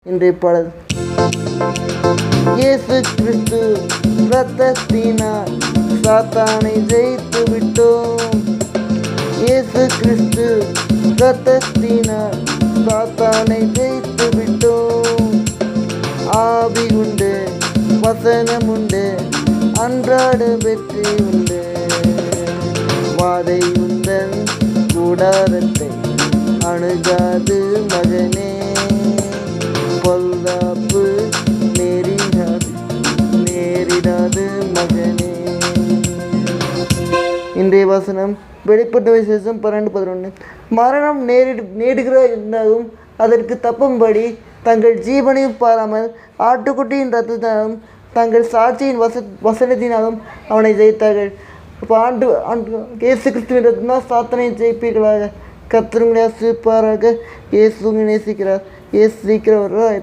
இன்றைய பாடல். இயேசு கிறிஸ்து இரத்தத்தினால் சாத்தானை ஜெயித்து விட்டோம். இயேசு கிறிஸ்து இரத்தத்தினால் சாத்தானை ஜெயித்து விட்டோம். ஆவி உண்டு, வசனம் உண்டு, அன்றாட வெற்றி உண்டு. வாதை உந்தன் கூடாரத்தை அணுகாது மகனே, பொல்லாப்பு நேரிடாது மகனே. இன்றைய வசனம் வெளிப்பட்ட விசேஷம் 12:11. மரணம் நேடுகிற இருந்தாலும் அதற்கு தப்பும்படி தங்கள் ஜீவனையும் பாராமல் ஆட்டுக்குட்டியின் இரத்தத்தினாலும் தங்கள் சாட்சியின் வசனத்தினாலும் அவனை ஜெயித்தார்கள். இப்போ இயேசு கிறிஸ்துவின் இரத்தத்தினால் சாத்தனை ஜெயிப்பீர்களாக. கர்த்தர் உங்களை ஆசீர்வதிப்பாராக. இயேசு நேசிக்கிறார். இயேசு சீக்கிரம் வருவார்.